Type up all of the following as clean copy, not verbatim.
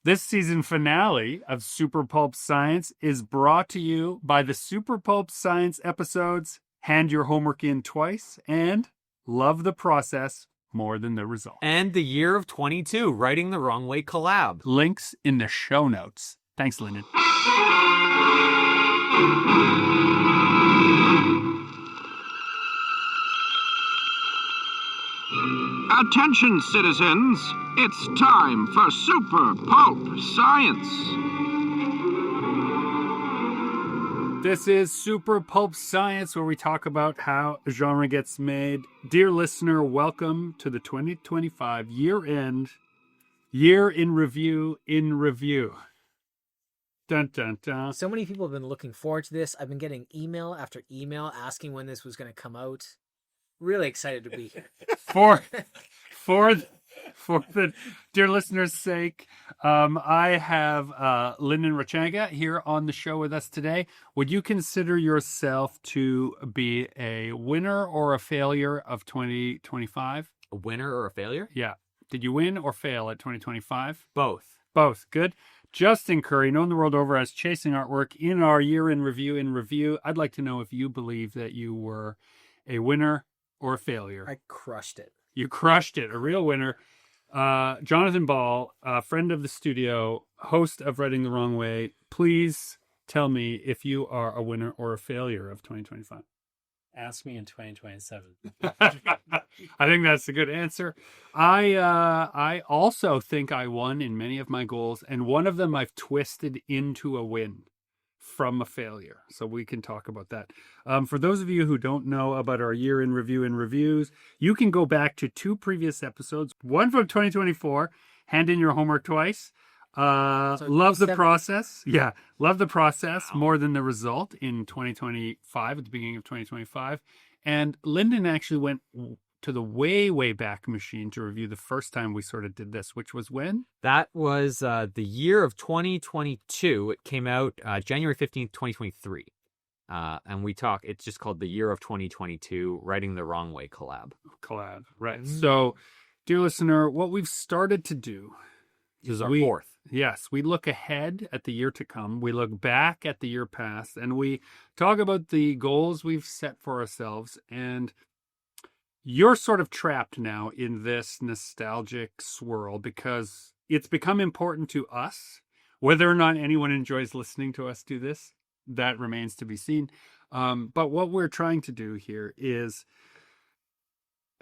This season finale of Super Pulp Science is brought to you by the Super Pulp Science episodes Hand Your Homework In Twice and Love the Process More Than the Result. And the Year of 22, Writing the Wrong Way collab. Links in the show notes. Thanks, Lyndon. Attention, citizens. It's time for Super Pulp Science. This is Super Pulp Science, where we talk about how a genre gets made. Dear listener, welcome to the 2025 year-end, year in review. Dun, dun, dun. So many people have been looking forward to this. I've been getting email after email asking when this was going to come out. Really excited to be here. For the dear listener's sake, I have Lyndon Rachanga here on the show with us today. Would you consider yourself to be a winner or a failure of 2025? A winner or a failure? Yeah. Did you win or fail at 2025? Both. Both. Good. Justin Curry, known the world over as Chasing Artwork, in our year in review, I'd like to know if you believe that you were a winner or a failure. I crushed it. You crushed it. A real winner. Jonathan Ball, friend of the studio, host of Writing the Wrong Way. Please tell me if you are a winner or a failure of 2025. Ask me in 2027. I think that's a good answer. I also think I won in many of my goals, and one of them I've twisted into a win from a failure. So we can talk about that. For those of you who don't know about our year in review and reviews, you can go back to two previous episodes. One from 2024, Hand in Your Homework Twice. Love the process. Yeah. Love the process more than the result in 2025, at the beginning of 2025. And Lyndon actually went to the way back machine to review the first time we sort of did this, which was when? That was the year of 2022. It came out January 15th, 2023. And it's just called the Year of 2022, Writing the Wrong Way collab. Right. Mm-hmm. So, dear listener, what we've started to do is our fourth. Yes, we look ahead at the year to come. We look back at the year past, and we talk about the goals we've set for ourselves. And you're sort of trapped now in this nostalgic swirl because it's become important to us. Whether or not anyone enjoys listening to us do this, that remains to be seen. But what we're trying to do here is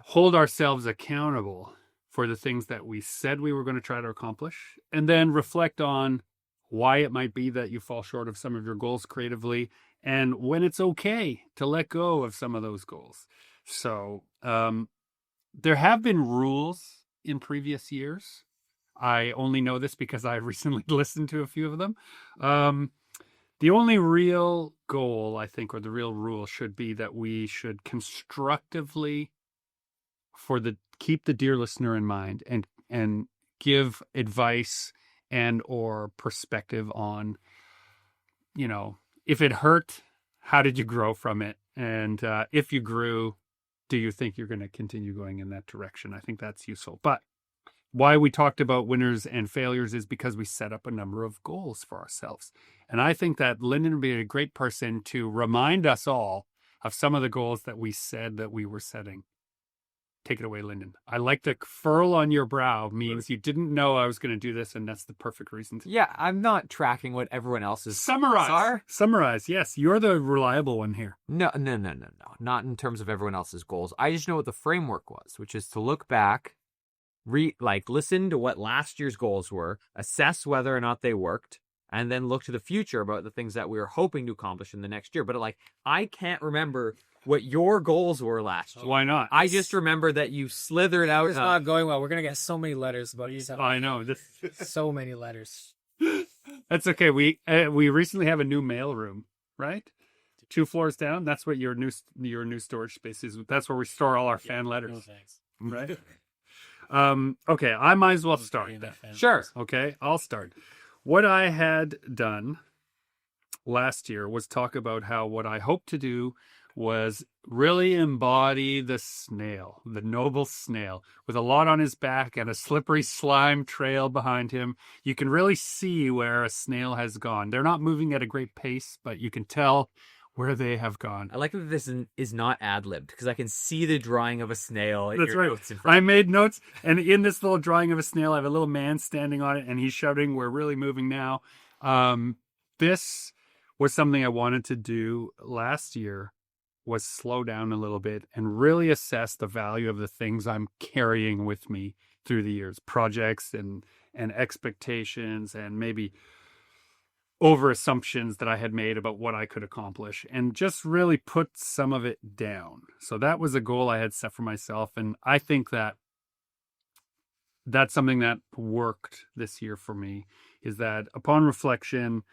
hold ourselves accountable for the things that we said we were going to try to accomplish, and then reflect on why it might be that you fall short of some of your goals creatively, and when it's okay to let go of some of those goals. So there have been rules in previous years. I only know this because I recently listened to a few of them. The only real goal, I think, or the real rule should be that we should constructively keep the dear listener in mind and give advice and or perspective on, if it hurt, how did you grow from it? And if you grew, do you think you're going to continue going in that direction? I think that's useful. But why we talked about winners and failures is because we set up a number of goals for ourselves. And I think that Lyndon would be a great person to remind us all of some of the goals that we said that we were setting. Take it away, Lyndon. I like the furl on your brow means you didn't know I was going to do this, and that's the perfect reason to. Yeah, I'm not tracking what everyone else is. Summarize. Yes, you're the reliable one here. No. Not in terms of everyone else's goals. I just know what the framework was, which is to look back, listen to what last year's goals were, assess whether or not they worked, and then look to the future about the things that we were hoping to accomplish in the next year. But I can't remember what your goals were last year. Why not? I just remember that you slithered out. It's not going well. We're going to get so many letters about yourself. I know. So many letters. That's okay. We recently have a new mail room, right? 2 floors down. That's what your new storage space is. That's where we store all our fan letters. No thanks. Right? Okay, I might as well start. Sure. Okay, I'll start. What I had done last year was talk about how what I hoped to do was really embody the snail, the noble snail, with a lot on his back and a slippery slime trail behind him. You can really see where a snail has gone. They're not moving at a great pace, but you can tell where they have gone. I like that this is not ad-libbed, because I can see the drawing of a snail. At That's your right. notes in front. I made notes, and in this little drawing of a snail, I have a little man standing on it, and he's shouting, "We're really moving now." This was something I wanted to do last year, was slow down a little bit and really assess the value of the things I'm carrying with me through the years, projects and expectations and maybe over assumptions that I had made about what I could accomplish, and just really put some of it down. So that was a goal I had set for myself. And I think that that's something that worked this year for me, is that upon reflection,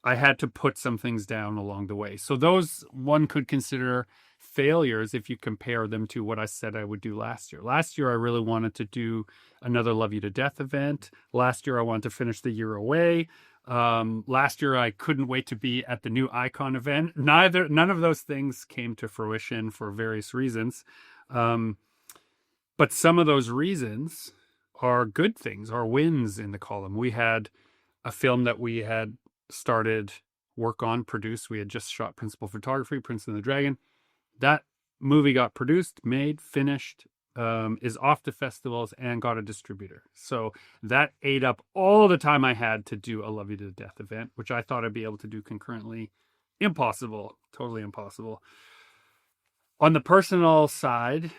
I had to put some things down along the way. So those one could consider failures if you compare them to what I said I would do last year. Last year, I really wanted to do another Love You to Death event. Last year, I wanted to finish the year away. Last year, I couldn't wait to be at the new Icon event. None of those things came to fruition for various reasons. But some of those reasons are good things, are wins in the column. We had a film that we had started work on, produced. We had just shot principal photography, Prince and the Dragon. That movie got produced, made, finished, is off to festivals and got a distributor. So that ate up all the time I had to do a Love You to Death event, which I thought I'd be able to do concurrently. Impossible. Totally impossible. On the personal side,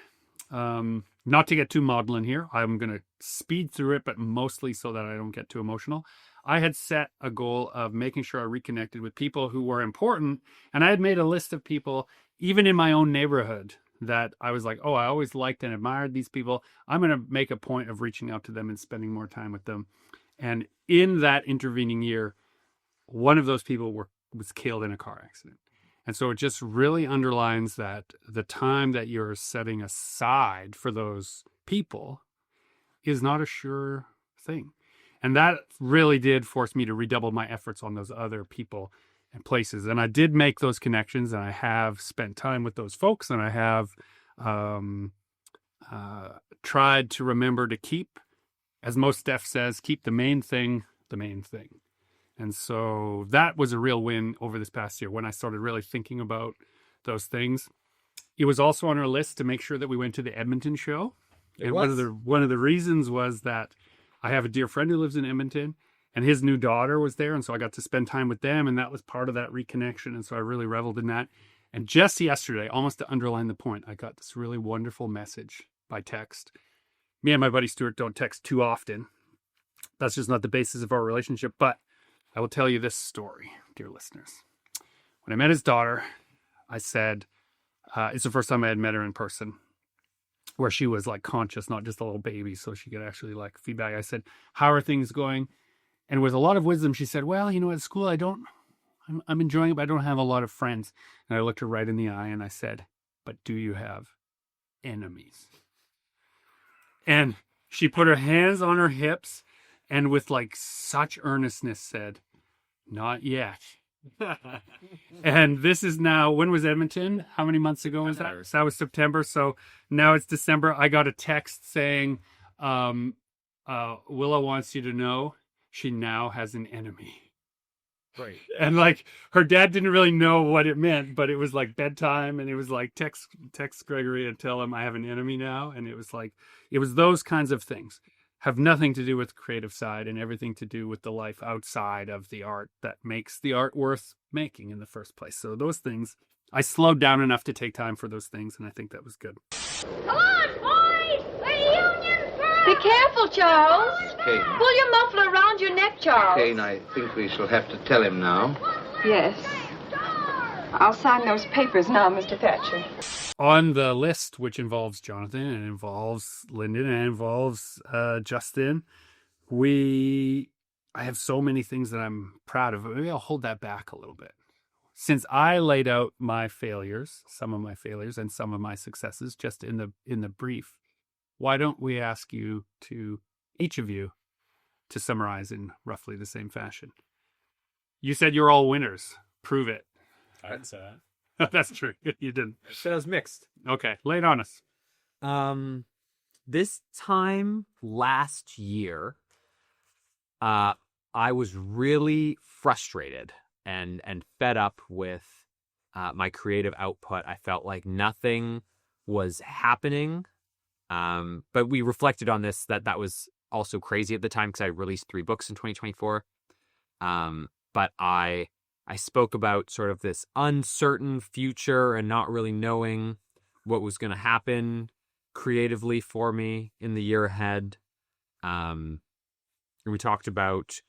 not to get too maudlin here, I'm going to speed through it, but mostly so that I don't get too emotional. I had set a goal of making sure I reconnected with people who were important. And I had made a list of people, even in my own neighborhood, that I was like, oh, I always liked and admired these people. I'm going to make a point of reaching out to them and spending more time with them. And in that intervening year, one of those people was killed in a car accident. And so it just really underlines that the time that you're setting aside for those people is not a sure thing. And that really did force me to redouble my efforts on those other people and places. And I did make those connections, and I have spent time with those folks, and I have tried to remember to keep, as most Steph says, keep the main thing the main thing. And so that was a real win over this past year when I started really thinking about those things. It was also on our list to make sure that we went to the Edmonton show. And one of the reasons was that I have a dear friend who lives in Edmonton, and his new daughter was there. And so I got to spend time with them, and that was part of that reconnection. And so I really reveled in that. And just yesterday, almost to underline the point, I got this really wonderful message by text. Me and my buddy Stuart don't text too often. That's just not the basis of our relationship. But I will tell you this story, dear listeners. When I met his daughter, I said, it's the first time I had met her in person, where she was like conscious, not just a little baby, so she could actually like feedback. I said, how are things going? And with a lot of wisdom, she said, well, at school, I'm enjoying it, but I don't have a lot of friends. And I looked her right in the eye and I said, but do you have enemies? And she put her hands on her hips and with like such earnestness said, not yet. And this is now, when was Edmonton? How many months ago was that? So that was September. So now it's December. I got a text saying, Willa wants you to know she now has an enemy. Right. And like her dad didn't really know what it meant, but it was like bedtime, and it was like text Gregory and tell him I have an enemy now. And it was those kinds of things. Have nothing to do with the creative side and everything to do with the life outside of the art that makes the art worth making in the first place. So those things, I slowed down enough to take time for those things, and I think that was good. Come on, boys! Reunion time! Be careful, Charles. Kate. Pull your muffler around your neck, Charles. Kane, I think we shall have to tell him now. Yes. I'll sign those papers now, Mr. Thatcher. On the list, which involves Jonathan and involves Lyndon and involves Justin, I have so many things that I'm proud of. Maybe I'll hold that back a little bit. Since I laid out my failures, some of my failures and some of my successes just in the brief, why don't we ask you to, each of you, to summarize in roughly the same fashion? You said you're all winners. Prove it. I didn't say that. That's true. You didn't. So it was mixed. Okay, lay it on us. This time last year, I was really frustrated and fed up with my creative output. I felt like nothing was happening. But we reflected on this, that was also crazy at the time because I released 3 books in 2024. But I spoke about sort of this uncertain future and not really knowing what was going to happen creatively for me in the year ahead. And we talked about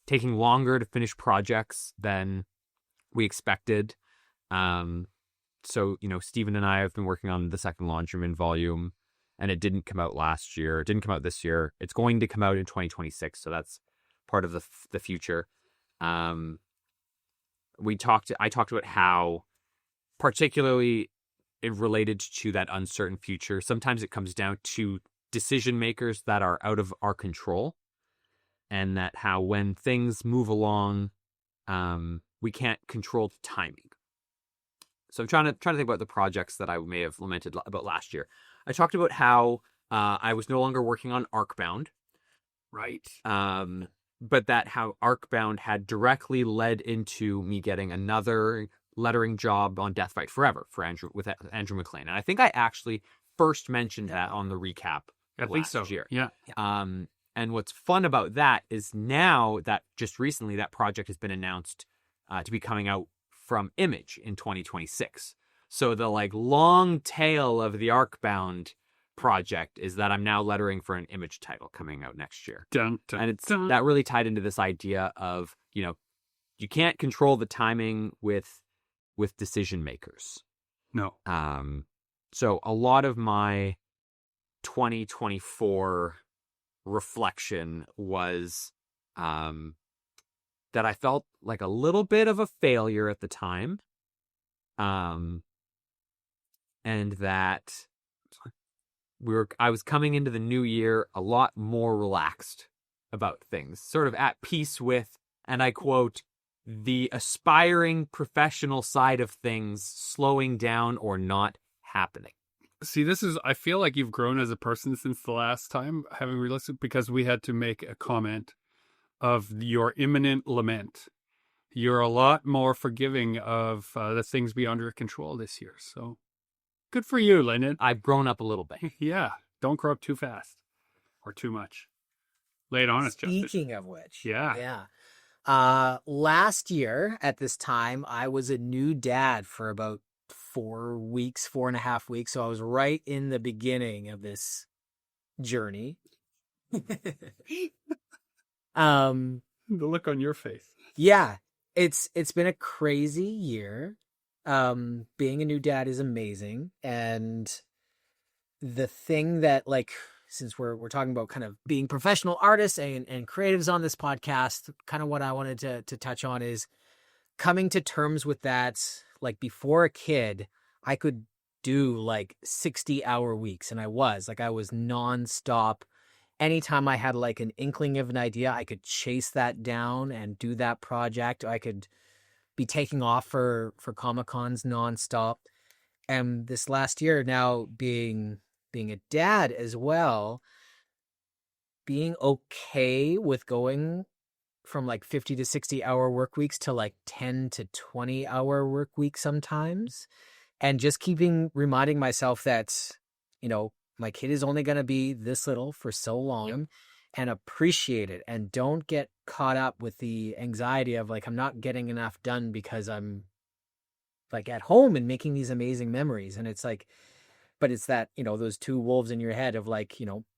taking longer to finish projects than we expected. So, Stephen and I have been working on the second Laundryman volume, and it didn't come out last year. It didn't come out this year. It's going to come out in 2026, so that's part of the future. I talked about how, particularly related to that uncertain future, sometimes it comes down to decision makers that are out of our control, and that how when things move along, we can't control the timing. So I'm trying to think about the projects that I may have lamented about last year. I talked about how I was no longer working on Arcbound, Right. but that how Arcbound had directly led into me getting another lettering job on Death Fight Forever with Andrew McLean. And I think I actually first mentioned that on the recap I think so. year. Yeah. And what's fun about that is now that just recently that project has been announced to be coming out from Image in 2026. So the long tail of the Arcbound project is that I'm now lettering for an Image title coming out next year. Dun, dun, And it's dun. that really tied into this idea of, you can't control the timing with decision makers. No. So a lot of my 2024 reflection was that I felt like a little bit of a failure at the time. And that I was coming into the new year a lot more relaxed about things, sort of at peace with, and I quote, the aspiring professional side of things slowing down or not happening. See, I feel like you've grown as a person since the last time having re-listened, because we had to make a comment of your imminent lament. You're a lot more forgiving of the things beyond your control this year. So good for you, Lyndon. I've grown up a little bit. Yeah. Don't grow up too fast or too much. Lay it on us, Justin. Speaking of which. Yeah. Yeah. Last year at this time, I was a new dad for about 4.5 weeks. So I was right in the beginning of this journey. The look on your face. Yeah, it's been a crazy year. Being a new dad is amazing. And the thing that, since we're talking about kind of being professional artists and creatives on this podcast, kind of what I wanted to touch on is coming to terms with that. Before a kid, I could do 60-hour weeks, and I was nonstop. Anytime I had an inkling of an idea, I could chase that down and do that project. I could be taking off for Comic-Cons nonstop. And this last year, now being a dad as well, being okay with going from 50 to 60-hour work weeks to 10 to 20-hour work weeks sometimes, and just reminding myself that, my kid is only going to be this little for so long, and appreciate it, and don't get caught up with the anxiety of I'm not getting enough done because I'm at home and making these amazing memories. And it's but it's that, those two wolves in your head of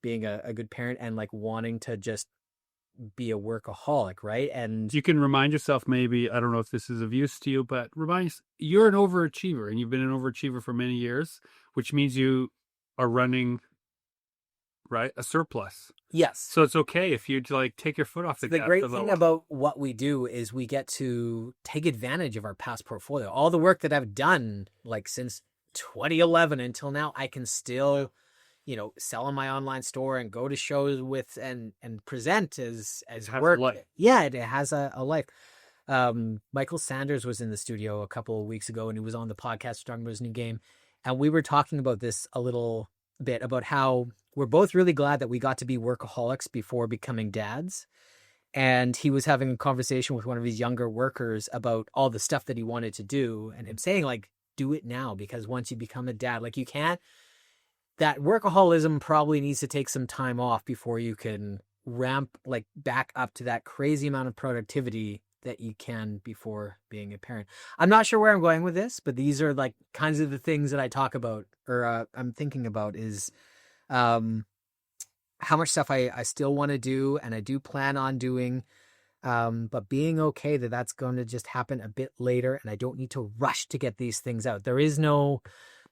being a good parent and wanting to just be a workaholic, right? And you can remind yourself, maybe, I don't know if this is of use to you, but you're an overachiever, and you've been an overachiever for many years, which means you are running, right, a surplus. yes. So it's okay if you take your foot off the gas. The great thing about what we do is we get to take advantage of our past portfolio. All the work that I've done since 2011 until now, I can still, sell in my online store and go to shows with and present as It has work. a life. Yeah, it has a life. Michael Sanders was in the studio a couple of weeks ago, and he was on the podcast talking about his new game. And we were talking about this a little bit about how we're both really glad that we got to be workaholics before becoming dads. And he was having a conversation with one of his younger workers about all the stuff that he wanted to do. And him saying, like, do it now, because once you become a dad, like, you can't, that workaholism probably needs to take some time off before you can ramp like back up to that crazy amount of productivity that you can before being a parent. I'm not sure where I'm going with this, but these are like kinds of the things that I talk about, or I'm thinking about is, how much stuff I still want to do and I do plan on doing, but being okay that that's going to just happen a bit later and I don't need to rush to get these things out. There is no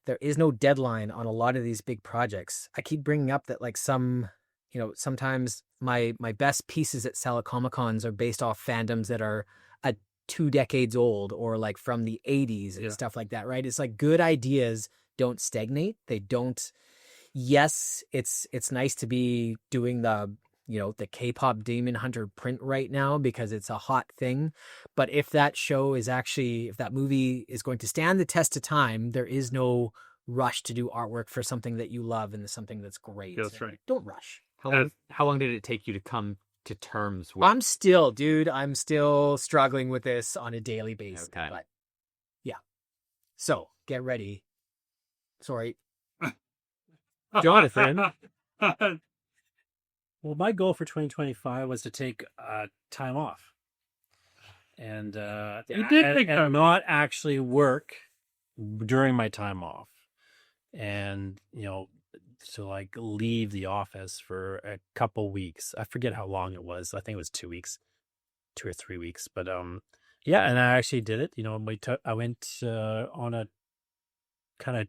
deadline on a lot of these big projects. I keep bringing up that like sometimes my best pieces that sell at Comic-Cons are based off fandoms that are 2 decades old or like from the 80s and stuff like that, right? It's like good ideas don't stagnate. They don't. Yes, it's nice to be doing the K-pop Demon Hunter print right now because it's a hot thing. But if that movie is going to stand the test of time, there is no rush to do artwork for something that you love and something that's great. That's right. Don't rush. How long did it take you to come to terms with? I'm still struggling with this on a daily basis. Okay. But yeah. So get ready. Sorry. Jonathan. Well, my goal for 2025 was to take time off, and You did take time. and not actually work during my time off, and to like leave the office for a couple weeks. I forget how long it was. I think it was 2 weeks, 2 or 3 weeks. But yeah, and I actually did it. I went on a kind of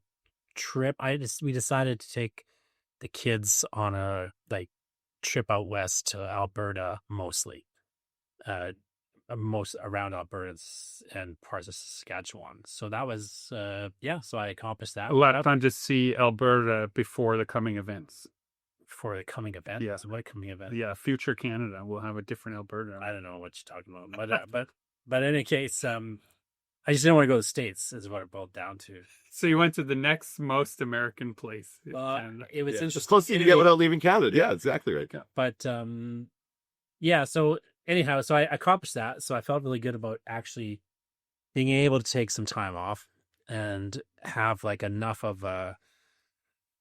trip. We decided to take the kids on a trip out west to Alberta, mostly most around Alberta and parts of Saskatchewan. So that was so I accomplished that. A lot of fun to see Alberta before the coming events. For the coming event. Yeah. What coming event? Yeah, future Canada will have a different Alberta. I don't know what you're talking about, but in any case, I just didn't want to go to the States. Is what it boiled down to. So you went to the next most American place. It was It's close to you to get without leaving Canada. Yeah, exactly right. But so anyhow, so I accomplished that. So I felt really good about actually being able to take some time off and have like enough of a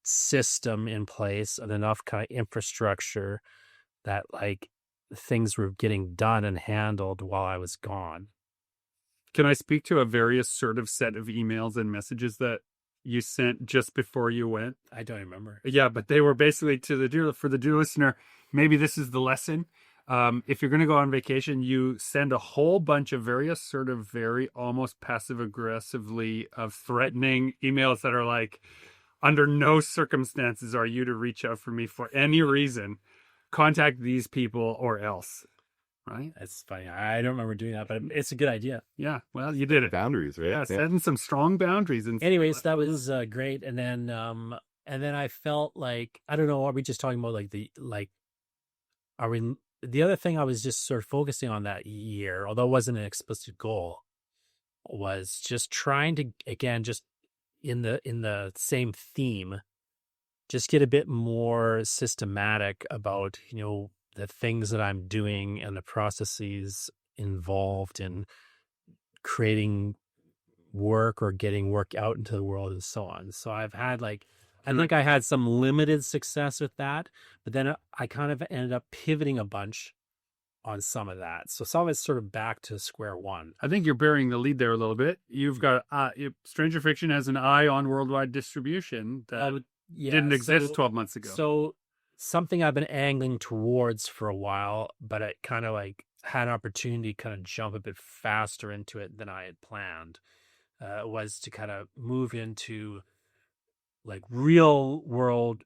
system in place and enough kind of infrastructure that like things were getting done and handled while I was gone. Can I speak to a very assertive set of emails and messages that you sent just before you went? I don't remember. Yeah, but they were basically for the dear listener, maybe this is the lesson. If you're going to go on vacation, you send a whole bunch of very assertive, very almost passive-aggressively threatening emails that are like, under no circumstances are you to reach out for me for any reason. Contact these people or else. Right? That's funny. I don't remember doing that, but it's a good idea. Yeah. Well, you did it. Boundaries, right? Yeah, setting some strong boundaries. Anyways, that was great. And then I felt like, I don't know, are we just talking about the other thing I was just sort of focusing on that year, although it wasn't an explicit goal, was just trying to, again, just in the same theme, just get a bit more systematic about, the things that I'm doing and the processes involved in creating work or getting work out into the world and so on. So I've had I think I had some limited success with that, but then I kind of ended up pivoting a bunch on some of that. So some of it's sort of back to square one. I think you're bearing the lead there a little bit. You've got Stranger Fiction has an eye on worldwide distribution that didn't exist 12 months ago. So something I've been angling towards for a while, but I kind of had an opportunity to kind of jump a bit faster into it than I had planned, was to kind of move into real world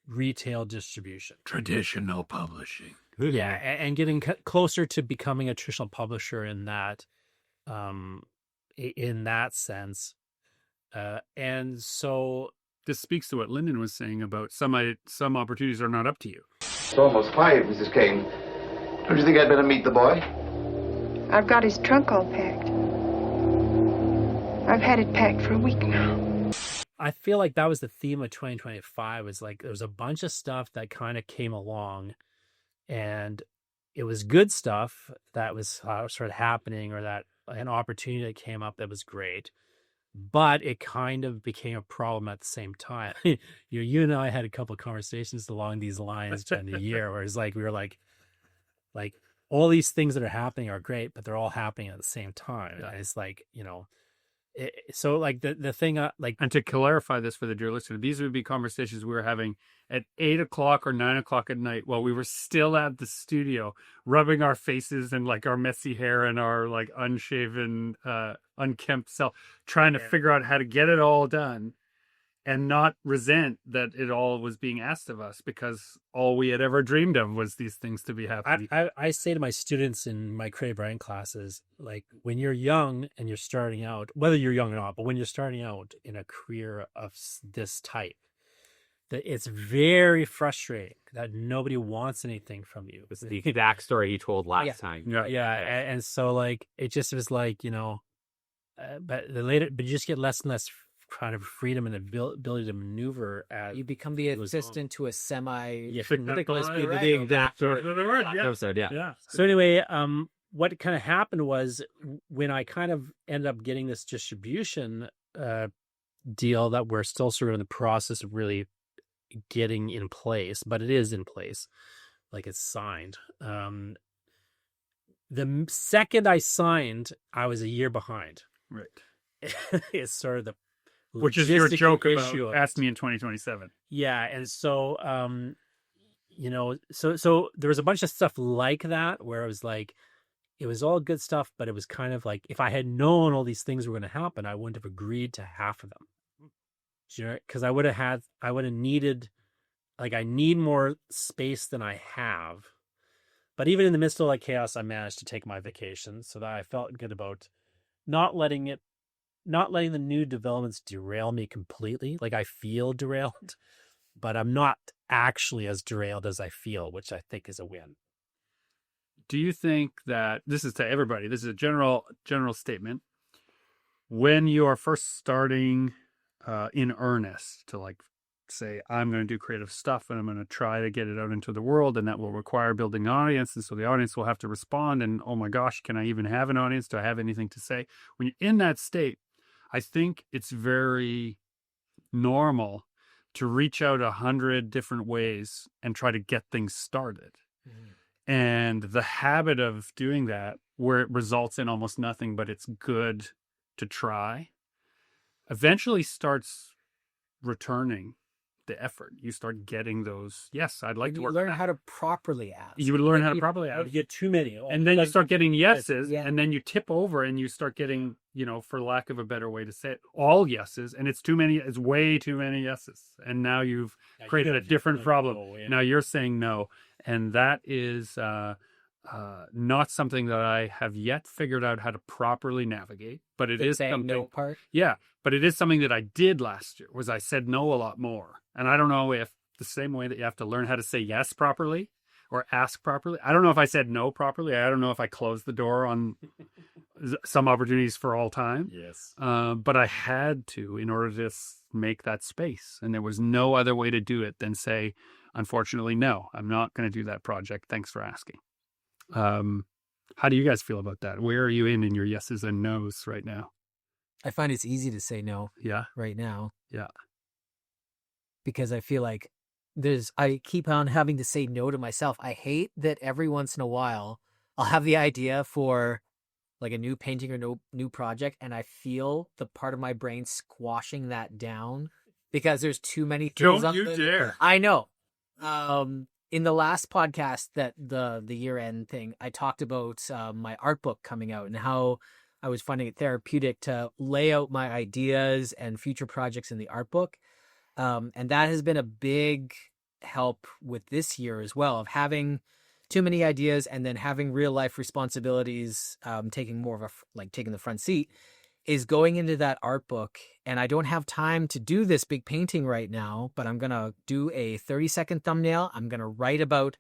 retail distribution. Traditional publishing. Yeah, and getting closer to becoming a traditional publisher in that sense. And so this speaks to what Lyndon was saying about some opportunities are not up to you. It's almost 5, Mrs. Kane. Don't you think I'd better meet the boy? I've got his trunk all packed. I've had it packed for a week now. I feel like that was the theme of 2025, was like there was a bunch of stuff that kind of came along, and it was good stuff that was sort of happening, or that an opportunity that came up that was great, but it kind of became a problem at the same time. You and I had a couple of conversations along these lines during the year, where it's like we were like all these things that are happening are great, but they're all happening at the same time. And it's like, so like the thing like, and to clarify this for the dear listener, these would be conversations we were having at 8 o'clock or 9 o'clock at night while we were still at the studio, rubbing our faces and like our messy hair and our like unshaven, unkempt self, trying to figure out how to get it all done and not resent that it all was being asked of us, because all we had ever dreamed of was these things to be happening. I say to my students in my creative writing classes, like, when you're young and you're starting out, whether you're young or not, but when you're starting out in a career of this type, that it's very frustrating that nobody wants anything from you. It's the exact story he told last time. Yeah. And so like, it just was like, but you just get less and less kind of freedom and ability to maneuver as you become the assistant to a semi. Nicholas be right. the exact episode. Yeah. So anyway, what kind of happened was, when I kind of ended up getting this distribution deal that we're still sort of in the process of really getting in place, but it is in place, like it's signed. The second I signed, I was a year behind. Right. It's sort of the, which is your joke about issue. Ask Me in 2027. Yeah. And so, so there was a bunch of stuff like that where it was like, it was all good stuff, but it was kind of like, if I had known all these things were going to happen, I wouldn't have agreed to half of them. Because I would have needed, like, I need more space than I have. But even in the midst of like chaos, I managed to take my vacation, so that I felt good about not letting the new developments derail me completely. Like, I feel derailed, but I'm not actually as derailed as I feel, which I think is a win. Do you think that, this is to everybody, this is a general statement, when you are first starting in earnest to like say, I'm going to do creative stuff and I'm going to try to get it out into the world, and that will require building an audience, and so the audience will have to respond, and oh my gosh, can I even have an audience? Do I have anything to say? When you're in that state, I think it's very normal to reach out 100 different ways and try to get things started. And the habit of doing that, where it results in almost nothing, but it's good to try, eventually starts returning the effort. You start getting those, yes, I'd like to work. You learn how to properly ask. You would learn how to properly ask. You get too many. And then you start getting yeses, Yeah. and then you tip over and you start getting, for lack of a better way to say it, all yeses. And it's too many, it's way too many yeses. And now you've created a different problem. Now you're saying no. And that is not something that I have yet figured out how to properly navigate, but it is something. No part. Yeah, but it is something that I did last year, was I said no a lot more. And I don't know if the same way that you have to learn how to say yes properly or ask properly. I don't know if I said no properly. I don't know if I closed the door on some opportunities for all time. Yes. But I had to, in order to make that space. And there was no other way to do it than say, unfortunately, no, I'm not going to do that project. Thanks for asking. How do you guys feel about that? Where are you in your yeses and nos right now? I find it's easy to say no. Yeah. Right now. Yeah. Because I feel like I keep on having to say no to myself. I hate that every once in a while I'll have the idea for like a new painting or new project, and I feel the part of my brain squashing that down because there's too many things. Don't you dare. I know. In the last podcast, that the year end thing, I talked about my art book coming out and how I was finding it therapeutic to lay out my ideas and future projects in the art book. And that has been a big help with this year as well, of having too many ideas and then having real life responsibilities, taking more of taking the front seat, is going into that art book. And I don't have time to do this big painting right now, but I'm going to do a 30-second thumbnail. I'm going to write about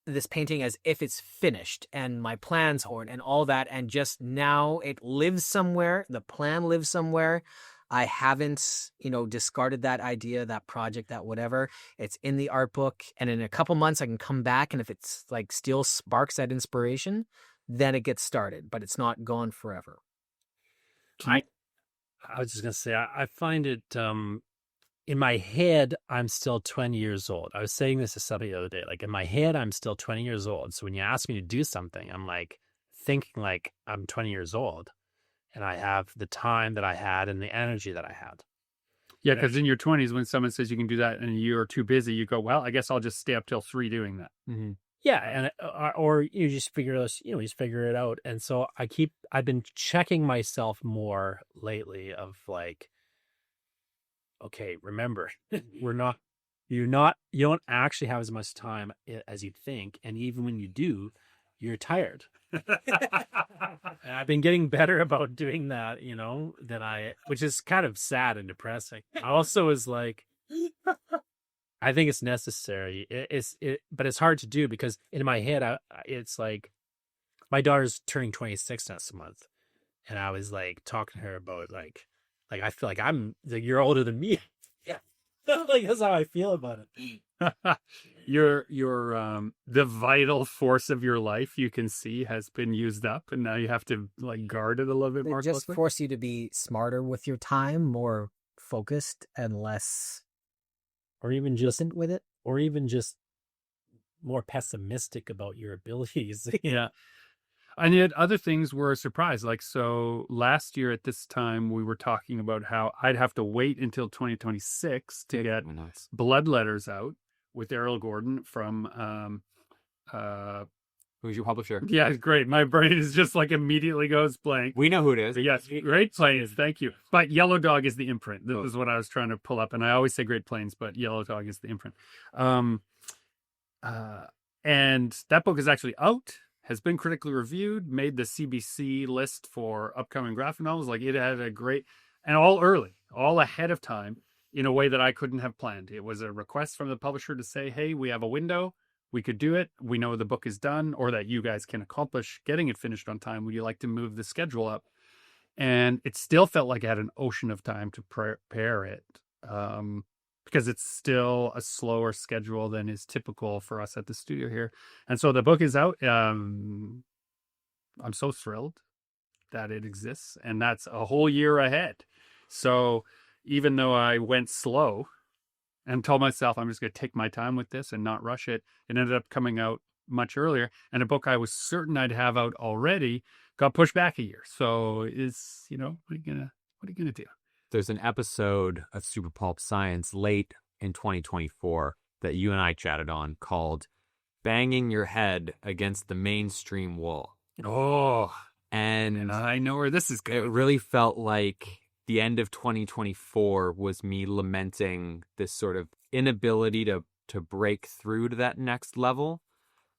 this painting as if it's finished and my plans for it and all that. And just now it lives somewhere. The plan lives somewhere. I haven't, discarded that idea, that project, that whatever. It's in the art book. And in a couple months I can come back. And if it's like still sparks that inspiration, then it gets started, but it's not gone forever. I was just going to say, I find it, in my head, I'm still 20 years old. I was saying this to somebody the other day. Like in my head, I'm still 20 years old. So when you ask me to do something, I'm like thinking like I'm 20 years old and I have the time that I had and the energy that I had. Yeah, because in your 20s, when someone says you can do that and you're too busy, you go, well, I guess I'll just stay up till 3 doing that. Mm-hmm. Yeah, and or you just figure this, just figure it out. And so I've been checking myself more lately of like, okay, remember, you don't actually have as much time as you think. And even when you do, you're tired. And I've been getting better about doing that, which is kind of sad and depressing. I also is like, I think it's necessary. But it's hard to do because in my head, it's like my daughter's turning 26 next month. And I was like talking to her about like I feel like you're older than me. Yeah. Like that's how I feel about it. You're the vital force of your life you can see has been used up, and now you have to like guard it a little bit more. Just closely. Force you to be smarter with your time, more focused and less, or even just with it, or even just more pessimistic about your abilities. Yeah. And yet other things were a surprise. Like, so last year at this time, we were talking about how I'd have to wait until 2026 to get blood letters out with Errol Gordon from, who's your publisher? Yeah, great. My brain is just like immediately goes blank. We know who it is. But yes, Great Plains. Thank you. But Yellow Dog is the imprint. This is what I was trying to pull up. And I always say Great Plains, but Yellow Dog is the imprint. And that book is actually out. Has been critically reviewed, made the CBC list for upcoming graphic novels. Like it had a great, and all early, all ahead of time in a way that I couldn't have planned. It was a request from the publisher to say, hey, we have a window. We could do it. We know the book is done or that you guys can accomplish getting it finished on time. Would you like to move the schedule up? And it still felt like I had an ocean of time to prepare it. Because it's still a slower schedule than is typical for us at the studio here. And so the book is out. I'm so thrilled that it exists. And that's a whole year ahead. So even though I went slow and told myself I'm just going to take my time with this and not rush it, it ended up coming out much earlier. And a book I was certain I'd have out already got pushed back a year. So what are you gonna do? There's an episode of Super Pulp Science late in 2024 that you and I chatted on called Banging Your Head Against the Mainstream Wall. Oh, and I know where this is going. It really felt like the end of 2024 was me lamenting this sort of inability to break through to that next level.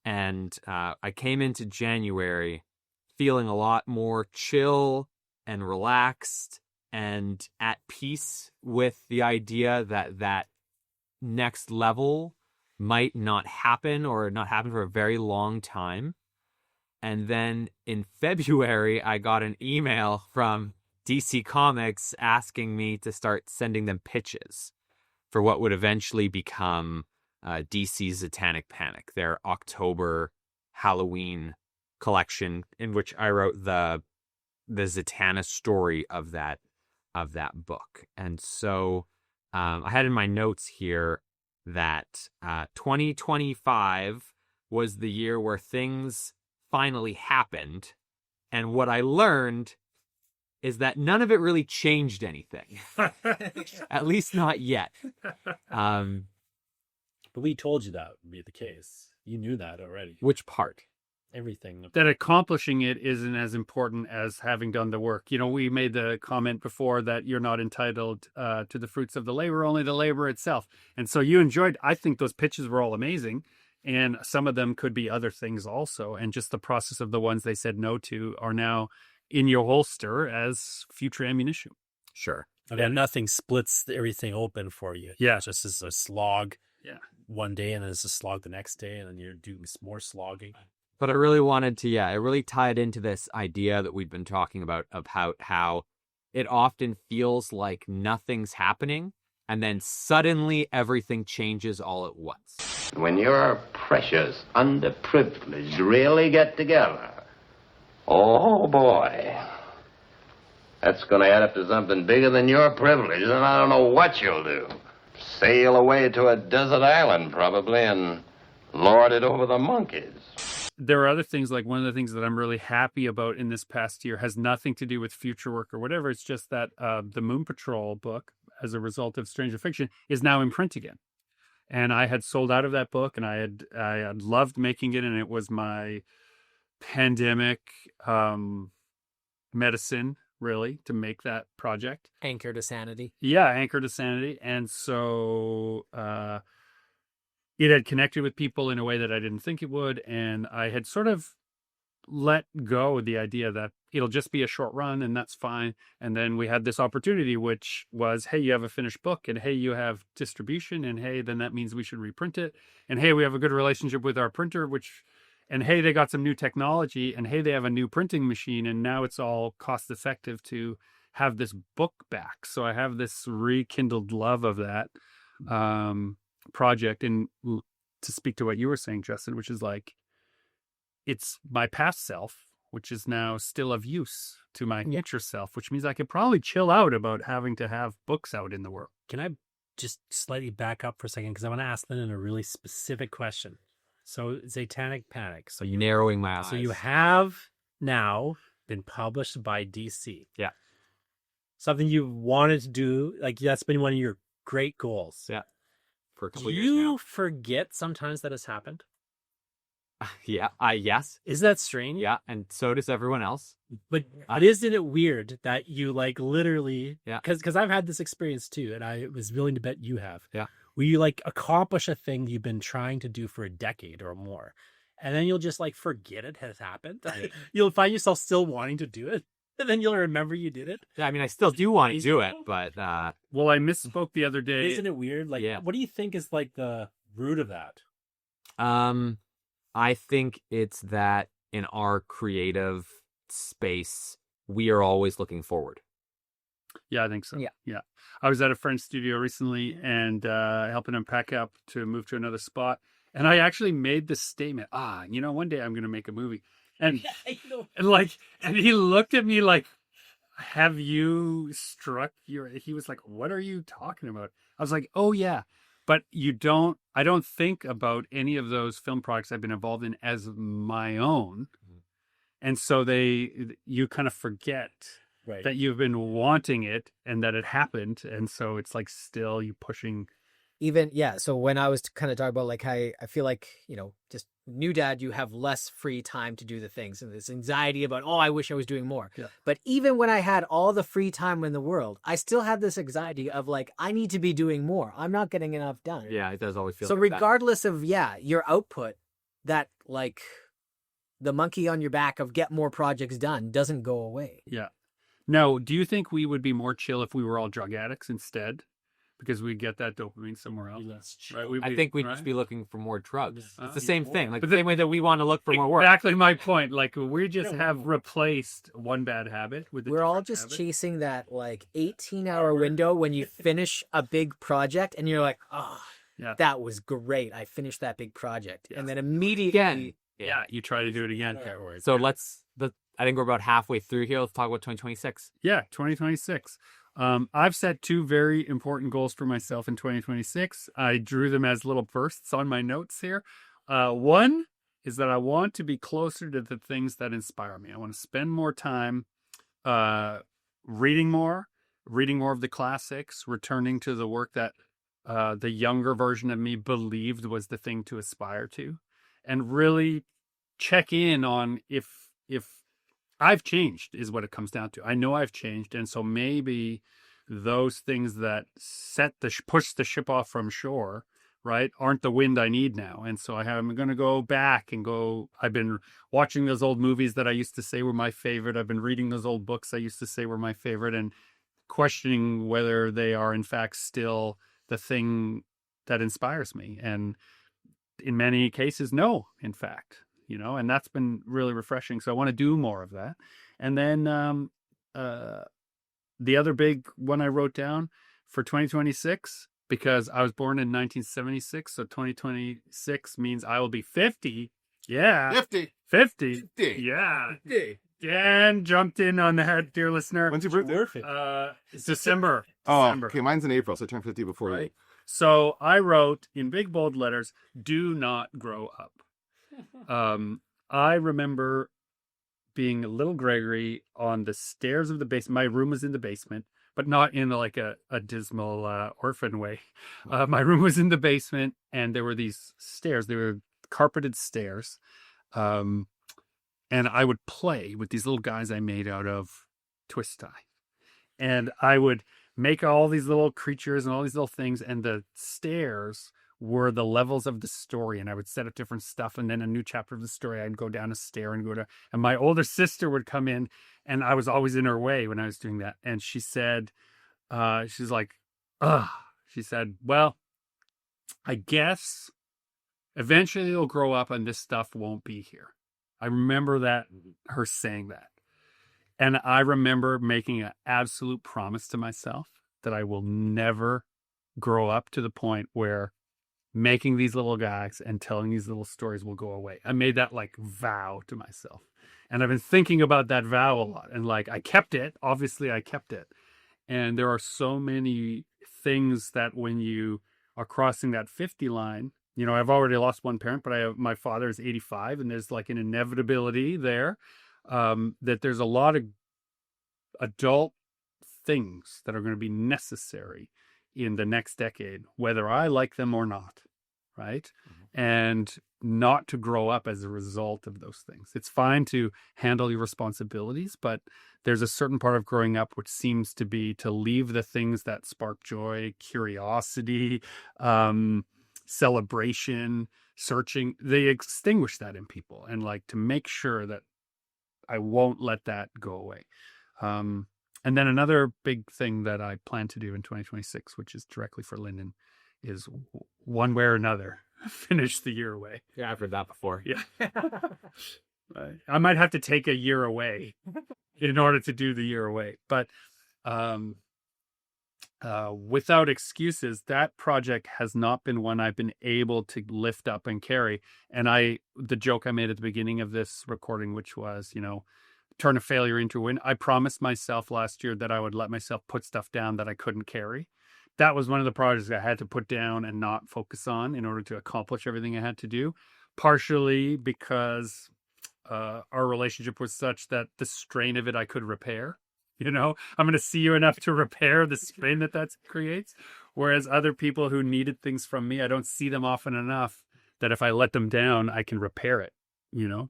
And I came into January feeling a lot more chill and relaxed and at peace with the idea that next level might not happen or not happen for a very long time. And then in February, I got an email from DC Comics asking me to start sending them pitches for what would eventually become DC's Satanic Panic, their October Halloween collection, in which I wrote the Zatanna story of that book. And so I had in my notes here that 2025 was the year where things finally happened. And what I learned is that none of it really changed anything. At least not yet. But we told you that would be the case. You knew that already. Which part? Everything. That accomplishing it isn't as important as having done the work. We made the comment before that you're not entitled to the fruits of the labor, only the labor itself. And so you enjoyed, I think those pitches were all amazing. And some of them could be other things also. And just the process of the ones they said no to are now in your holster as future ammunition. Sure. And nothing splits everything open for you. Yeah. It's just as a slog. Yeah. one day and then it's a slog the next day and then you're doing more slogging. But I really wanted to, it really tied into this idea that we've been talking about of how it often feels like nothing's happening and then suddenly everything changes all at once. When your precious underprivileged really get together, oh boy, that's going to add up to something bigger than your privilege, and I don't know what you'll do. Sail away to a desert island, probably, and lord it over the monkeys. There are other things, like one of the things that I'm really happy about in this past year has nothing to do with future work or whatever. It's just that the Moon Patrol book, as a result of Stranger Fiction, is now in print again. And I had sold out of that book, and I had loved making it, and it was my pandemic medicine, really, to make that project. Anchor to sanity. Yeah, anchor to sanity. And so it had connected with people in a way that I didn't think it would. And I had sort of let go the idea that it'll just be a short run and that's fine. And then we had this opportunity, which was, hey, you have a finished book, and hey, you have distribution, and hey, then that means we should reprint it. And hey, we have a good relationship with our printer, and hey, they got some new technology, and hey, they have a new printing machine, and now it's all cost effective to have this book back. So I have this rekindled love of that project. And to speak to what you were saying, Justin, which is like, it's my past self, which is now still of use to my future self, which means I could probably chill out about having to have books out in the world. Can I just slightly back up for a second? Because I want to ask Lyndon a really specific question. So Satanic Panic. So you're narrowing my eyes. So you have now been published by DC. Yeah. Something you wanted to do, like that's been one of your great goals. Yeah. For a couple Do years you now. forget sometimes that has happened? Yeah. Yes. Is that strange? Yeah. And so does everyone else. But isn't it weird that you like literally, Yeah. Because I've had this experience too, and I was willing to bet you have. Yeah. Where you like accomplish a thing you've been trying to do for a decade or more, and then you'll just like forget it has happened. You'll find yourself still wanting to do it, and then you'll remember you did it. Yeah, I mean, I still do want to do it, but Well, I misspoke the other day. Isn't it weird? Like, what do you think is like the root of that? I think it's that in our creative space, we are always looking forward. Yeah, I think so. Yeah. I was at a friend's studio recently and helping him pack up to move to another spot. And I actually made this statement. One day I'm going to make a movie. And, and he looked at me like, have you struck he was like, what are you talking about? I was like, oh yeah. But I don't think about any of those film projects I've been involved in as my own. And so you kind of forget that you've been wanting it and that it happened. And so it's like still you pushing. So when I was kind of talking about like, I feel like, just new dad, you have less free time to do the things and this anxiety about, I wish I was doing more. Yeah. But even when I had all the free time in the world, I still had this anxiety of like, I need to be doing more. I'm not getting enough done. Yeah, it does always feel so like regardless of, your output, that like the monkey on your back of get more projects done doesn't go away. Yeah. Now, do you think we would be more chill if we were all drug addicts instead? Because we get that dopamine somewhere else. Right? I think we'd just be looking for more drugs. It's the same thing. Like But the same way that we want to look for more work. Exactly my point. Like we just have replaced one bad habit with the We're all different just habit. chasing that like 18-hour window when you finish a big project and you're like, that was great. I finished that big project. Yes. And then immediately Again. Yeah, you try to do it again. So I think we're about halfway through here. Let's talk about 2026. Yeah, 2026. I've set two very important goals for myself in 2026. I drew them as little bursts on my notes here. One is that I want to be closer to the things that inspire me. I want to spend more time reading more of the classics, returning to the work that the younger version of me believed was the thing to aspire to, and really check in on if I've changed is what it comes down to. I know I've changed. And so maybe those things that push the ship off from shore, right, aren't the wind I need now. And so I'm going to go back and I've been watching those old movies that I used to say were my favorite. I've been reading those old books I used to say were my favorite and questioning whether they are in fact still the thing that inspires me. And in many cases, no, in fact, and that's been really refreshing. So I want to do more of that. And then the other big one I wrote down for 2026, because I was born in 1976, so 2026 means I will be 50. Yeah. 50. 50. Yeah. 50. Dan jumped in on the head, dear listener. When's your birthday? It's December. Oh, December. okay. Mine's in April, so I turned 50 before you. So I wrote in big bold letters, "Do not grow up." I remember being a little Gregory on the stairs of the basement. My room was in the basement, but not in like a dismal orphan way. My room was in the basement, and there were these stairs. They were carpeted stairs. And I would play with these little guys I made out of twist tie. And I would make all these little creatures and all these little things. And the stairs were the levels of the story. And I would set up different stuff. And then a new chapter of the story, I'd go down a stair and and my older sister would come in, and I was always in her way when I was doing that. And she said, she's like, she said, well, I guess eventually you'll grow up and this stuff won't be here. I remember her saying that. And I remember making an absolute promise to myself that I will never grow up to the point where making these little gags and telling these little stories will go away. I made that vow to myself. And I've been thinking about that vow a lot. And I kept it. Obviously, I kept it. And there are so many things that when you are crossing that 50 line, I've already lost one parent, but my father is 85, and there's an inevitability there, that there's a lot of adult things that are going to be necessary in the next decade, whether I like them or not, right? Mm-hmm. And not to grow up as a result of those things. It's fine to handle your responsibilities, but there's a certain part of growing up which seems to be to leave the things that spark joy, curiosity, celebration, searching. They extinguish that in people, and to make sure that I won't let that go away. And then another big thing that I plan to do in 2026, which is directly for Lyndon, is one way or another finish the year away. Yeah, I've heard that before. Yeah. I might have to take a year away in order to do the year away, but without excuses, that project has not been one I've been able to lift up and carry. And the joke I made at the beginning of this recording, which was, turn a failure into a win. I promised myself last year that I would let myself put stuff down that I couldn't carry. That was one of the projects I had to put down and not focus on in order to accomplish everything I had to do. Partially because our relationship was such that the strain of it I could repair. I'm going to see you enough to repair the strain that creates. Whereas other people who needed things from me, I don't see them often enough that if I let them down, I can repair it,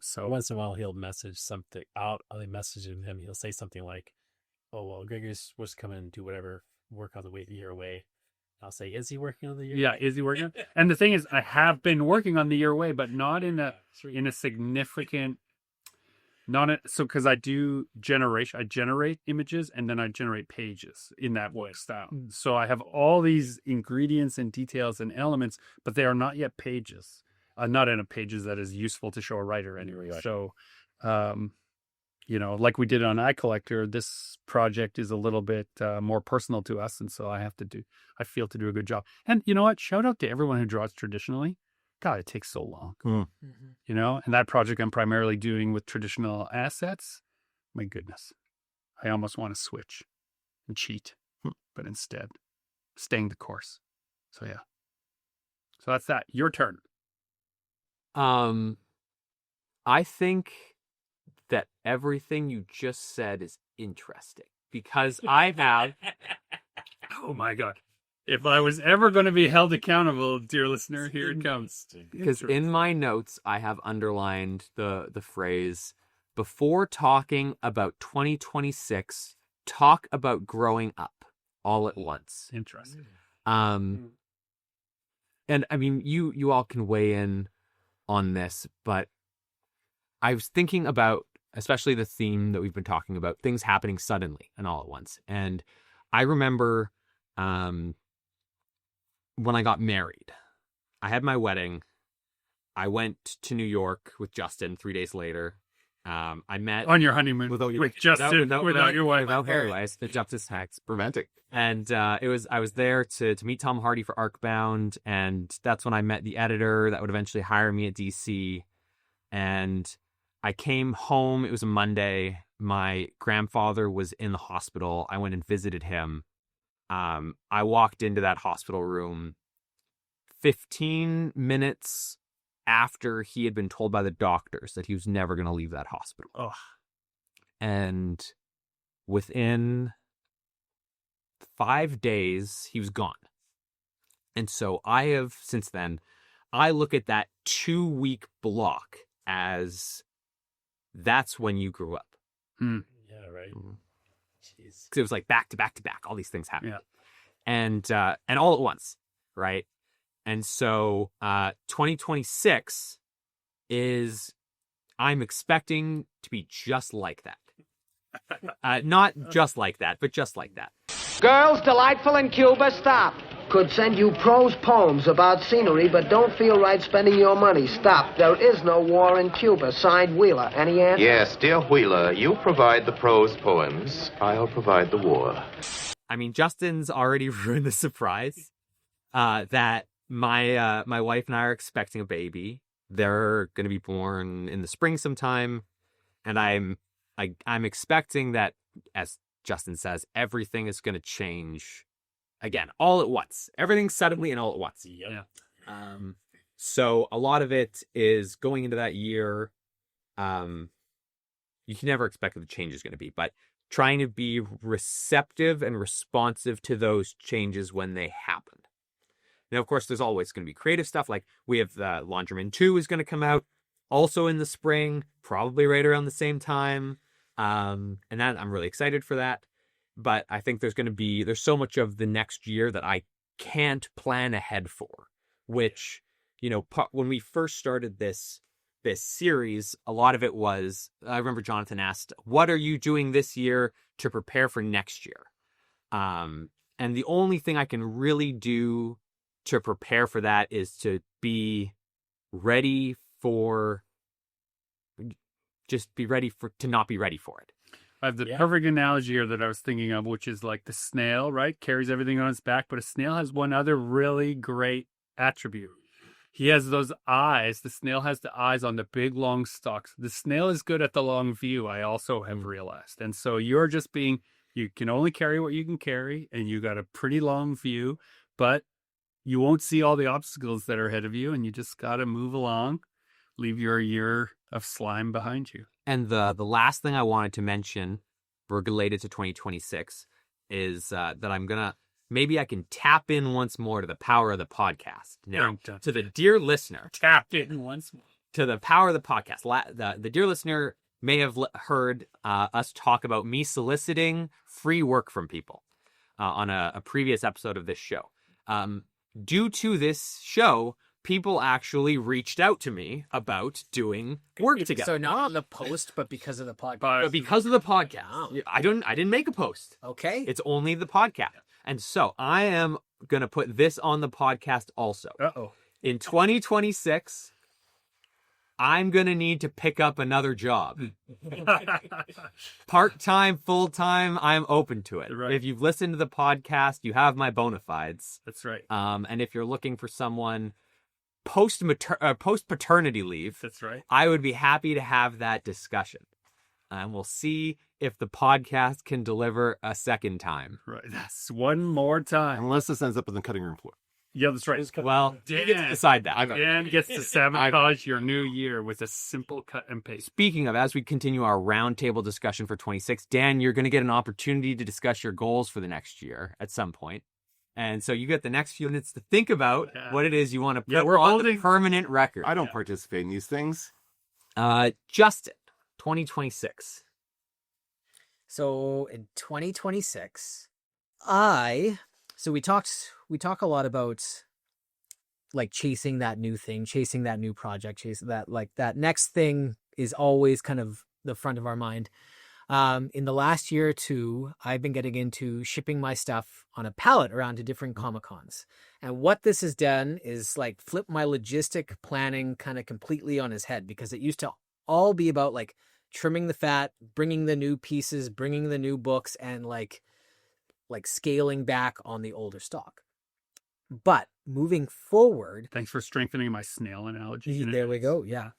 So once in a while, he'll message something out. I'll message him. He'll say something like, "Oh, well, Gregory's supposed to come in and do whatever work on the year away." I'll say, "Is he working on the year?" Yeah, is he working? And the thing is, I have been working on the year away, but not in a significant. Because I do generation, I generate images and then I generate pages in that work style. So I have all these ingredients and details and elements, but they are not yet pages. Not in a pages that is useful to show a writer anyway. So, like we did on iCollector, this project is a little bit more personal to us, and so I feel to do a good job. And you know what? Shout out to everyone who draws traditionally. God, it takes so long, and that project I'm primarily doing with traditional assets. My goodness, I almost want to switch and cheat, but instead staying the course. So yeah, so that's that. Your turn. I think that everything you just said is interesting because I have. Oh my God. If I was ever going to be held accountable, dear listener, here it comes. Because in my notes, I have underlined the phrase, before talking about 2026, talk about growing up all at once. Interesting. And I mean, you all can weigh in on this, but I was thinking about, especially the theme that we've been talking about, things happening suddenly and all at once. And I remember, when I got married. I had my wedding. I went to New York with Justin 3 days later. I met on your honeymoon with Justin, without your wife. Without Harry Weiss, the Justice Hacks. Romantic. And I was there to meet Tom Hardy for Arcbound, and that's when I met the editor that would eventually hire me at DC. And I came home. It was a Monday. My grandfather was in the hospital. I went and visited him. I walked into that hospital room 15 minutes after he had been told by the doctors that he was never going to leave that hospital. Oh. And within 5 days, he was gone. And so since then, I look at that 2-week block as that's when you grew up. Hmm. Yeah, right. Jeez. Because it was like back to back to back. All these things happened. Yeah. And all at once, right? And so 2026 I'm expecting to be just like that. Not just like that, but just like that. Girls, delightful in Cuba, stop. Could send you prose poems about scenery, but don't feel right spending your money. Stop. There is no war in Cuba. Signed, Wheeler. Any answer? Yes, dear Wheeler, you provide the prose poems. I'll provide the war. I mean, Justin's already ruined the surprise that my wife and I are expecting a baby. They're going to be born in the spring sometime, and I'm expecting that, as Justin says, everything is going to change again all at once. Everything suddenly and all at once. Yeah. So a lot of it is going into that year. You can never expect what the change is going to be, but trying to be receptive and responsive to those changes when they happen. Now, of course, there's always going to be creative stuff. Like we have Laundryman 2 is going to come out also in the spring, probably right around the same time. And that I'm really excited for that. But I think there's so much of the next year that I can't plan ahead for, which, when we first started this series, a lot of it was, I remember Jonathan asked, what are you doing this year to prepare for next year? And the only thing I can really do to prepare for that is to be ready to not be ready for it. I have the perfect analogy here that I was thinking of, which is like the snail, right? Carries everything on its back, but a snail has one other really great attribute. He has those eyes. The snail has the eyes on the big, long stalks. The snail is good at the long view, I also have realized. And so you can only carry what you can carry, and you got a pretty long view, but you won't see all the obstacles that are ahead of you, and you just got to move along, leave your year of slime behind you. And the last thing I wanted to mention related to 2026 is that maybe I can tap in once more to the power of the podcast. Now, to the dear listener. Tap in once more. To the power of the podcast. The dear listener may have heard us talk about me soliciting free work from people on a previous episode of this show. Due to this show, people actually reached out to me about doing work together. So not on the post, but because of the podcast. But because of the podcast. Oh. I didn't make a post. Okay. It's only the podcast. And so I am going to put this on the podcast also. Uh-oh. In 2026, I'm going to need to pick up another job. Part-time, full-time, I'm open to it. Right. If you've listened to the podcast, you have my bona fides. That's right. And if you're looking for someone post-paternity leave, that's right, I would be happy to have that discussion. And we'll see if the podcast can deliver a second time. Right. That's one more time. Unless this ends up in the cutting room floor. Yeah, that's right. Well, Dan gets to decide that. Dan gets to sabotage your new year with a simple cut and paste. Speaking of, as we continue our roundtable discussion for 26, Dan, you're going to get an opportunity to discuss your goals for the next year at some point. And so you get the next few minutes to think about what it is you want to put on the permanent record. I don't participate in these things. Justin, 2026. So in 2026, we talk a lot about like chasing that new thing, chasing that new project, chasing that, like that next thing is always kind of the front of our mind. In the last year or two, I've been getting into shipping my stuff on a pallet around to different Comic-Cons. And what this has done is like flip my logistic planning kind of completely on his head, because it used to all be about like trimming the fat, bringing the new pieces, bringing the new books, and like scaling back on the older stock. But moving forward, Thanks for strengthening my snail analogy. there we go. Yeah.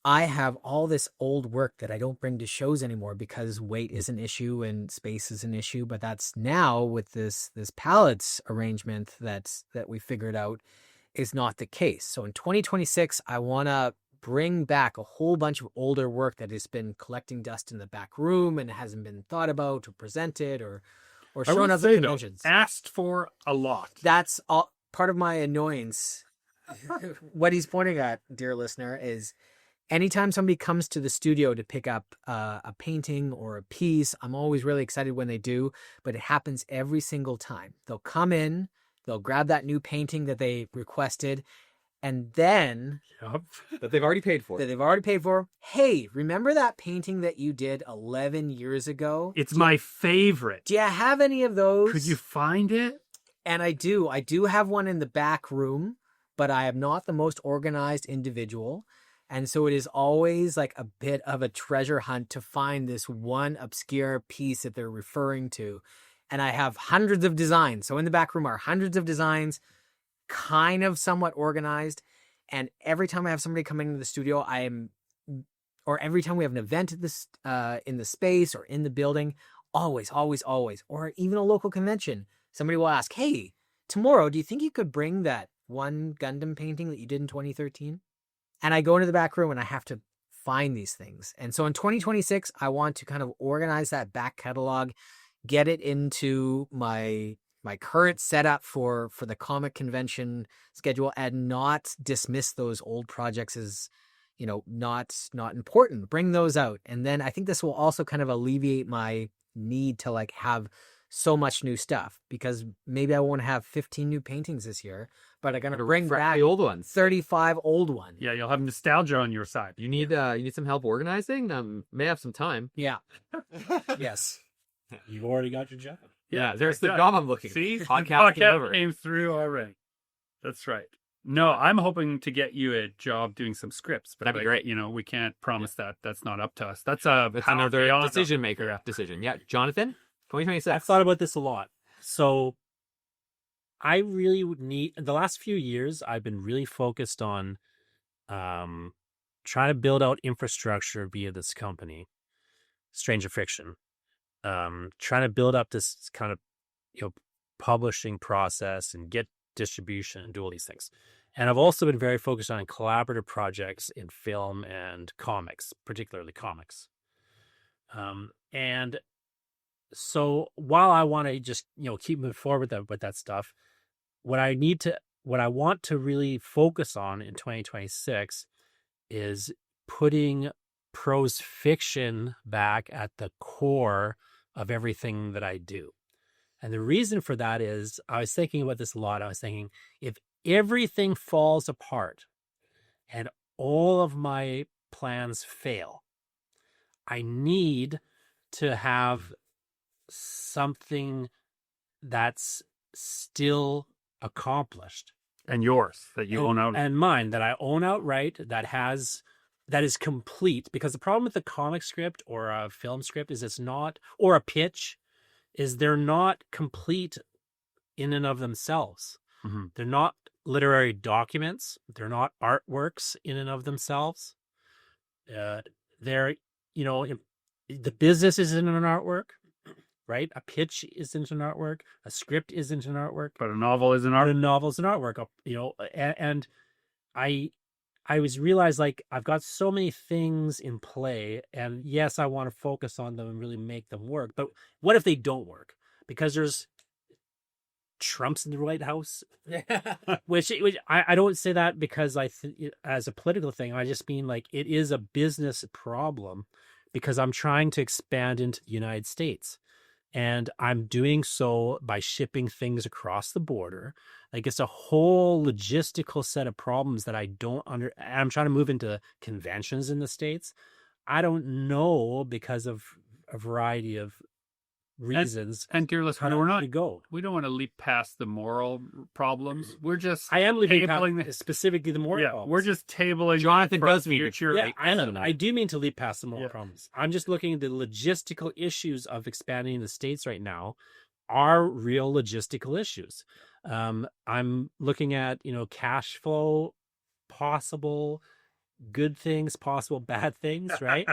I have all this old work that I don't bring to shows anymore because weight is an issue and space is an issue. But that's now with this pallets arrangement that we figured out is not the case. So in 2026, I want to bring back a whole bunch of older work that has been collecting dust in the back room and hasn't been thought about or presented or shown up at conventions. Asked for a lot. That's all part of my annoyance. What he's pointing at, dear listener, is anytime somebody comes to the studio to pick up a painting or a piece, I'm always really excited when they do, but it happens every single time. They'll come in, they'll grab that new painting that they requested, and then that they've already paid for. Hey, remember that painting that you did 11 years ago? It's my favorite. Do you have any of those? Could you find it? And I do. I do have one in the back room, but I am not the most organized individual. And so it is always like a bit of a treasure hunt to find this one obscure piece that they're referring to. And I have hundreds of designs. So in the back room are hundreds of designs, kind of somewhat organized. And every time I have somebody come into the studio, or every time we have an event at this, in the space or in the building, always, or even a local convention, somebody will ask, hey, tomorrow, do you think you could bring that one Gundam painting that you did in 2013? And I go into the back room and I have to find these things. And so in 2026, I want to kind of organize that back catalog, get it into my current setup for the comic convention schedule, and not dismiss those old projects as, not important. Bring those out. And then I think this will also kind of alleviate my need to like have so much new stuff, because maybe I won't have 15 new paintings this year, but I'm going to bring back the old ones, 35 old ones. Yeah, you'll have nostalgia on your side. You need some help organizing? May have some time. Yeah. Yes. You've already got your job. Yeah, there's the job I'm looking. See? Podcast came through already. That's right. No, I'm hoping to get you a job doing some scripts, but that'd be great. We can't promise that. That's not up to us. That's another decision maker decision. Yeah, Jonathan, 2026. I've thought about this a lot. So I really would need, the last few years, I've been really focused on trying to build out infrastructure via this company, Stranger Fiction. Trying to build up this kind of, publishing process and get distribution and do all these things. And I've also been very focused on collaborative projects in film and comics, particularly comics. And so while I want to just, keep moving forward with that stuff, what I want to really focus on in 2026 is putting prose fiction back at the core of everything that I do. And the reason for that is, I was thinking about this a lot. I was thinking, if everything falls apart and all of my plans fail, I need to have something that's still accomplished. And yours, that you own out. And mine, that I own outright, that is complete. Because the problem with the comic script or a film script is it's not, or a pitch, is they're not complete in and of themselves. Mm-hmm. They're not literary documents. They're not artworks in and of themselves. They're, the business isn't an artwork, right? A pitch isn't an artwork. A script isn't an artwork. But a novel is an art. A novel is an artwork, and I was realized, like, I've got so many things in play, and yes, I want to focus on them and really make them work. But what if they don't work? Because there's Trump's in the White House, which I don't say that because as a political thing. I just mean, like, it is a business problem because I'm trying to expand into the United States. And I'm doing so by shipping things across the border. Like, it's a whole logistical set of problems that I don't I'm trying to move into conventions in the States. I don't know, because of a variety of reasons. And dear listener, we don't want to leap past the moral problems. We're just I am leaping tabling past specifically the moral problems. We're just tabling. Jonathan does mean future. Yeah, I do mean to leap past the moral Yeah. problems. I'm just looking at the logistical issues of expanding the States right now are real logistical issues. I'm looking at, cash flow, possible good things, possible bad things, right?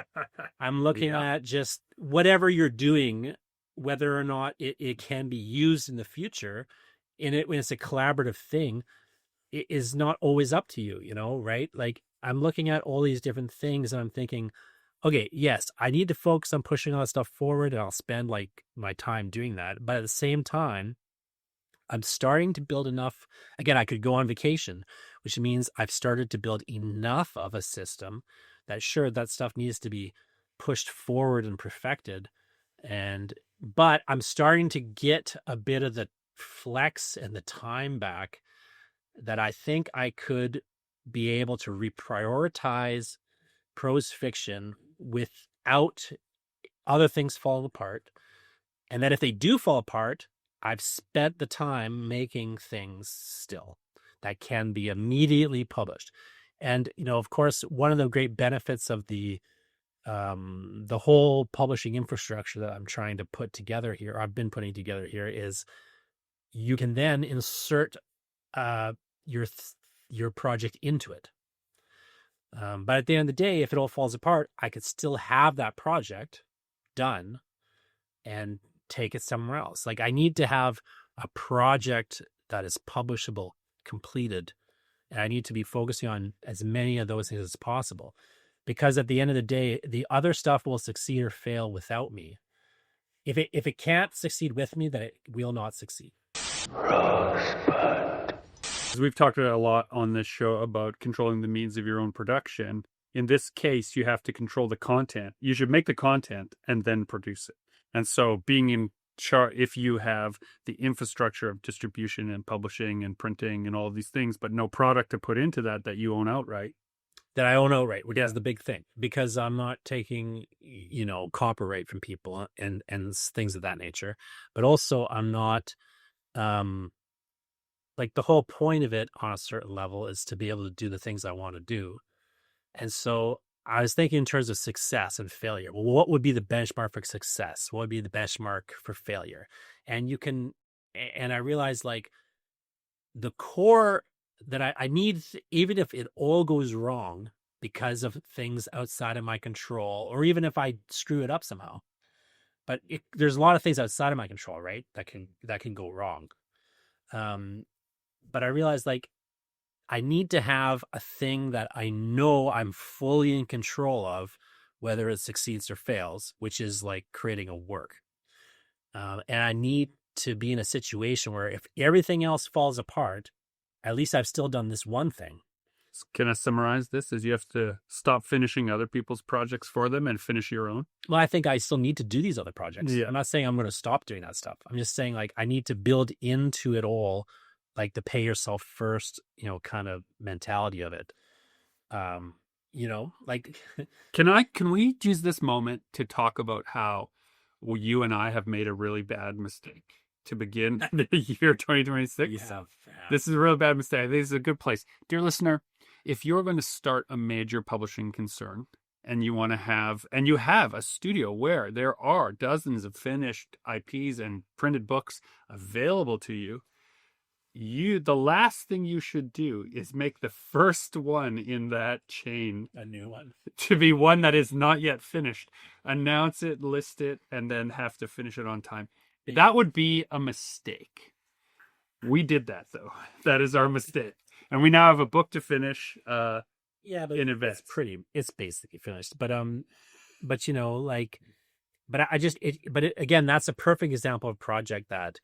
I'm looking at just whatever you're doing, whether or not it can be used in the future. When it's a collaborative thing, it is not always up to you, right? Like, I'm looking at all these different things and I'm thinking, okay, yes, I need to focus on pushing all that stuff forward, and I'll spend like my time doing that. But at the same time, I'm starting to build enough. Again, I could go on vacation, which means I've started to build enough of a system that, sure, that stuff needs to be pushed forward and perfected. But I'm starting to get a bit of the flex and the time back that I think I could be able to reprioritize prose fiction without other things falling apart. And that if they do fall apart, I've spent the time making things still that can be immediately published. And, of course, one of the great benefits of the whole publishing infrastructure that I'm trying to put together here, or I've been putting together here, is you can then insert your project into it. But at the end of the day, if it all falls apart, I could still have that project done and take it somewhere else. Like, I need to have a project that is publishable, completed, and I need to be focusing on as many of those things as possible, because at the end of the day, the other stuff will succeed or fail without me. If it can't succeed with me, then it will not succeed. We've talked a lot on this show about controlling the means of your own production. In this case, you have to control the content. You should make the content and then produce it. And so being in charge, if you have the infrastructure of distribution and publishing and printing and all of these things, but no product to put into that you own outright. That I own outright, which is the big thing, because I'm not taking, copyright from people and things of that nature. But also I'm not, like, the whole point of it on a certain level is to be able to do the things I want to do. And so I was thinking in terms of success and failure. Well, what would be the benchmark for success? What would be the benchmark for failure? And I realized, like, the core that I need, even if it all goes wrong because of things outside of my control, or even if I screw it up somehow, but there's a lot of things outside of my control, right? That can go wrong. But I realized, like, I need to have a thing that I know I'm fully in control of, whether it succeeds or fails, which is like creating a work. And I need to be in a situation where if everything else falls apart, at least I've still done this one thing. Can I summarize this as you have to stop finishing other people's projects for them and finish your own? Well, I think I still need to do these other projects. Yeah. I'm not saying I'm going to stop doing that stuff. I'm just saying, like, I need to build into it all, like, the pay yourself first, kind of mentality of it. Like, can we use this moment to talk about how you and I have made a really bad mistake to begin the year 2026? Yeah. This is a really bad mistake. I think this is a good place. Dear listener, if you're going to start a major publishing concern and you want to have, and you have a studio where there are dozens of finished IPs and printed books available to you, the last thing you should do is make the first one in that chain a new one to be one that is not yet finished. Announce it, list it, and then have to finish it on time. That would be a mistake. We did that, though. That is our mistake, and we now have a book to finish. But in advance, it's basically finished. But again, that's a perfect example of a project that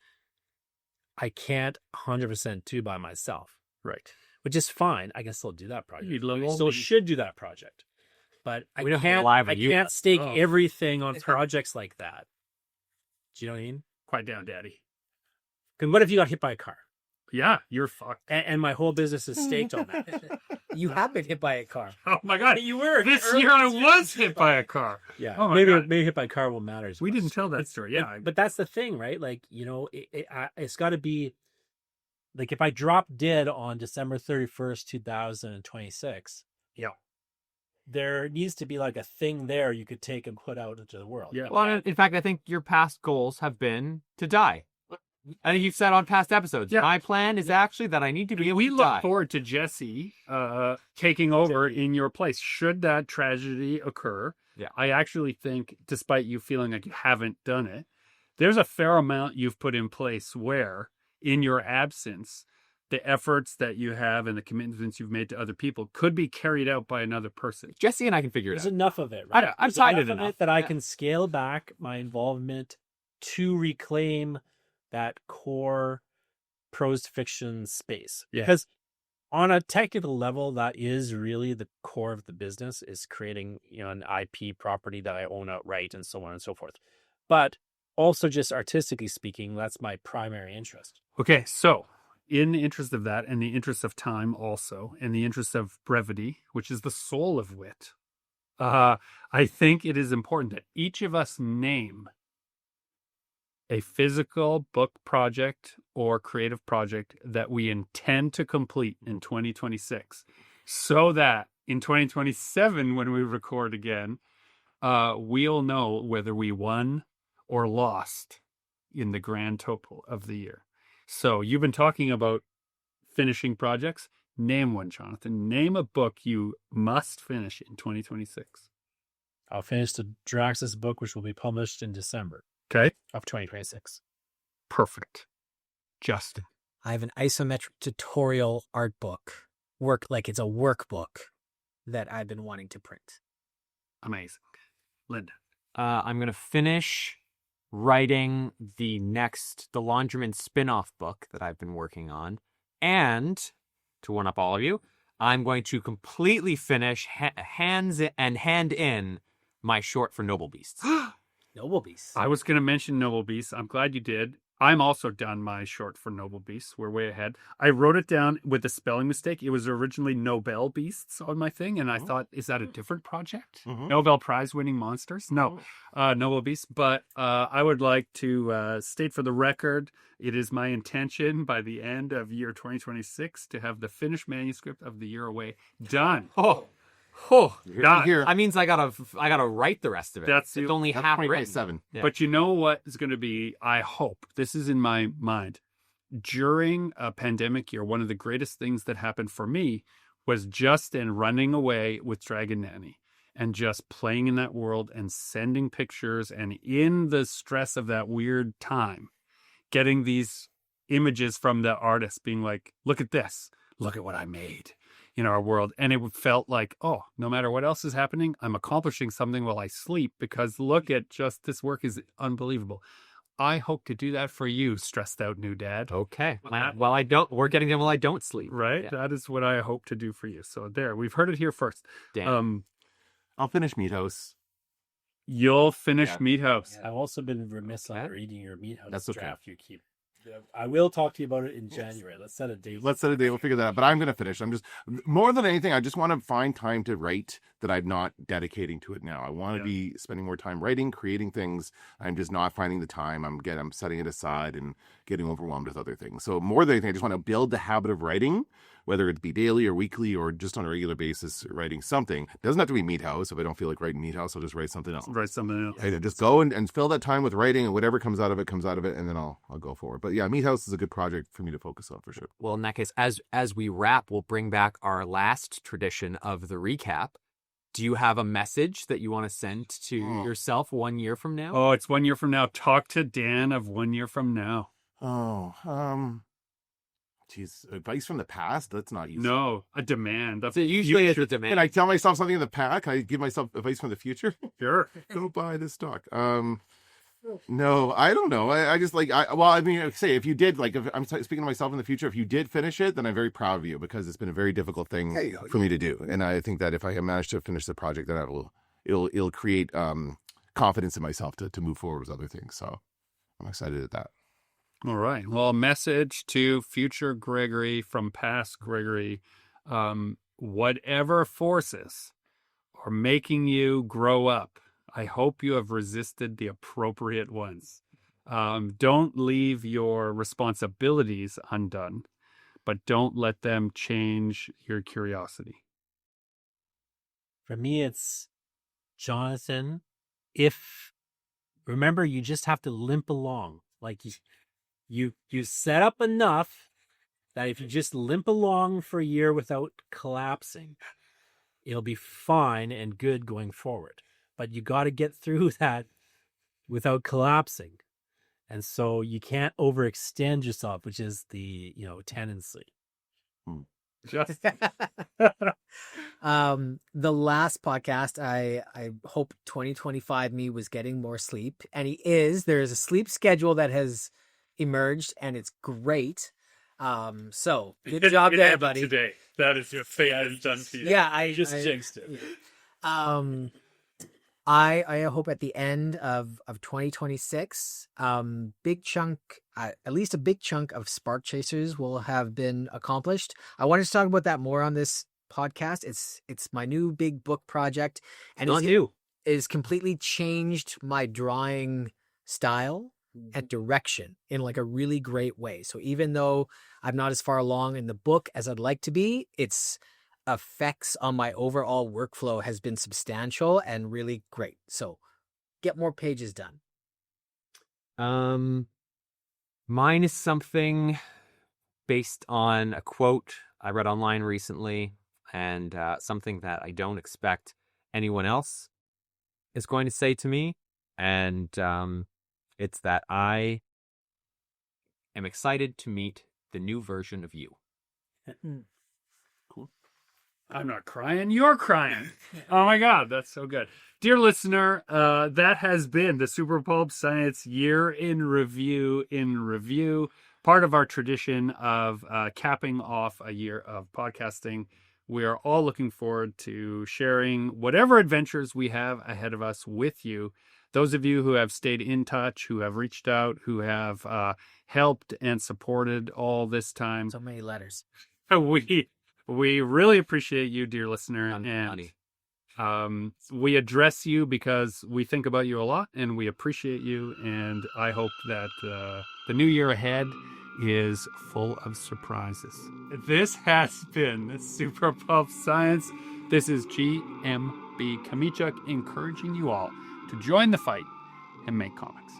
I can't 100% do by myself. Right. Which is fine. I can still do that project. You still should do that project. But I can't stake everything on projects like that. Do you know what I mean? Quiet down, Daddy. Because what if you got hit by a car? Yeah, you're fucked. And my whole business is staked on that. You have been hit by a car. Oh my God. You were. This year I was hit by a car. Yeah. Oh my maybe God. maybe hit by a car will matter as We much. didn't tell that story. Yeah. But that's the thing, right? Like, it's got to be like if I drop dead on December 31st, 2026. Yeah. There needs to be like a thing there you could take and put out into the world. Yeah. Well, in fact, I think your past goals have been to die. I think you've said on past episodes, my plan is actually that I need to be able we to look die. forward to Jesse taking over in your place. Should that tragedy occur, I actually think, despite you feeling like you haven't done it, there's a fair amount you've put in place where, in your absence, the efforts that you have and the commitments you've made to other people could be carried out by another person. Jesse and I can figure it There's out. enough of it, right? I'm There's tired enough of it that I can scale back my involvement to reclaim that core prose fiction space. Yeah. Because on a technical level, that is really the core of the business, is creating, an IP property that I own outright and so on and so forth. But also just artistically speaking, that's my primary interest. Okay, so in the interest of that and the interest of time also, and the interest of brevity, which is the soul of wit, I think it is important that each of us name a physical book project or creative project that we intend to complete in 2026, so that in 2027, when we record again, we'll know whether we won or lost in the grand total of the year. So you've been talking about finishing projects. Name one, Jonathan. Name a book you must finish in 2026. I'll finish the Draxus book, which will be published in December. Okay. Of 2026. Perfect. Justin. I have an isometric tutorial art book. It's a workbook that I've been wanting to print. Amazing. Lyndon. I'm going to finish writing the Laundryman spin-off book that I've been working on. And, to one up all of you, I'm going to completely finish hand in my short for Noble Beasts. Noble Beasts. I was going to mention Noble Beasts. I'm glad you did. I'm also done my short for Noble Beasts. We're way ahead. I wrote it down with a spelling mistake. It was originally Nobel Beasts on my thing, and I thought, is that a different project? Nobel Prize winning monsters? No, Noble Beasts. But I would like to state for the record, it is my intention by the end of year 2026 to have the finished manuscript of The Year Away done. That means I gotta write the rest of it. That's it's only half written. 7. Yeah. But you know what is going to be, I hope, this is in my mind, during a pandemic year, one of the greatest things that happened for me was Justin running away with Dragon Nanny and just playing in that world and sending pictures, and in the stress of that weird time, getting these images from the artist being like, look at this, look at what I made in our world. And it felt like, oh, no matter what else is happening, I'm accomplishing something while I sleep, because look at just this work is unbelievable. I hope to do that for you, stressed out new dad. Okay. We're getting done while I don't sleep. Right? Yeah. That is what I hope to do for you. So there, we've heard it here first. Damn. I'll finish Meat House. You'll finish Meat House. I've also been remiss on reading your Meat House That's okay. draft you keep. I will talk to you about it in January. Let's set a date. We'll figure that out. But I'm going to finish. I'm just, more than anything, I just want to find time to write that I'm not dedicating to it now. I want to be spending more time writing, creating things. I'm just not finding the time. I'm setting it aside and getting overwhelmed with other things. So more than anything, I just want to build the habit of writing, whether it be daily or weekly or just on a regular basis, writing something. It doesn't have to be Meat House. If I don't feel like writing Meat House, I'll just write something else. Write something else. I just go and fill that time with writing, and whatever comes out of it, and then I'll go forward. But yeah, Meat House is a good project for me to focus on for sure. Well, in that case, as we wrap, we'll bring back our last tradition of the recap. Do you have a message that you want to send to yourself 1 year from now? Oh, it's 1 year from now. Talk to Dan of 1 year from now. Geez, advice from the past? That's not useful. No, a demand. Usually it's a demand. Can I tell myself something in the past? Can I give myself advice from the future? Sure. Don't buy this stock. No, I don't know. I just say if you did, like, if I'm speaking to myself in the future, if you did finish it, then I'm very proud of you, because it's been a very difficult thing for me to do. And I think that if I have managed to finish the project, then it'll create confidence in myself to move forward with other things. So I'm excited at that. All right. Well, a message to future Gregory from past Gregory. Whatever forces are making you grow up, I hope you have resisted the appropriate ones. Don't leave your responsibilities undone, but don't let them change your curiosity. For me, it's Jonathan. Remember, you just have to limp along. Like you set up enough that if you just limp along for a year without collapsing, it'll be fine and good going forward. But you got to get through that without collapsing. And so you can't overextend yourself, which is the, tendency. Just The last podcast, I hope 2025 me was getting more sleep, and he is. There is a sleep schedule that has emerged, and it's great. So good job it there, happened buddy. Today, that is your fate is done to you. Yeah, I just jinxed it. Yeah. I hope at the end of 2026, big chunk, at least a big chunk of Spark Chasers will have been accomplished. I wanted to talk about that more on this podcast. It's my new big book project, and it's completely changed my drawing style and direction in like a really great way. So even though I'm not as far along in the book as I'd like to be, its effects on my overall workflow has been substantial and really great. So get more pages done. Mine is something based on a quote I read online recently, and something that I don't expect anyone else is going to say to me. And it's that I am excited to meet the new version of you. Cool. I'm not crying. You're crying. Oh my God, that's so good. Dear listener, that has been the Super Pulp Science Year in Review, part of our tradition of capping off a year of podcasting. We are all looking forward to sharing whatever adventures we have ahead of us with you. Those of you who have stayed in touch, who have reached out, who have helped and supported all this time. So many letters. We really appreciate you, dear listener. And we address you because we think about you a lot and we appreciate you. And I hope that the new year ahead is full of surprises. This has been Super Pulp Science. This is GMB Kamichuk encouraging you all to join the fight and make comics.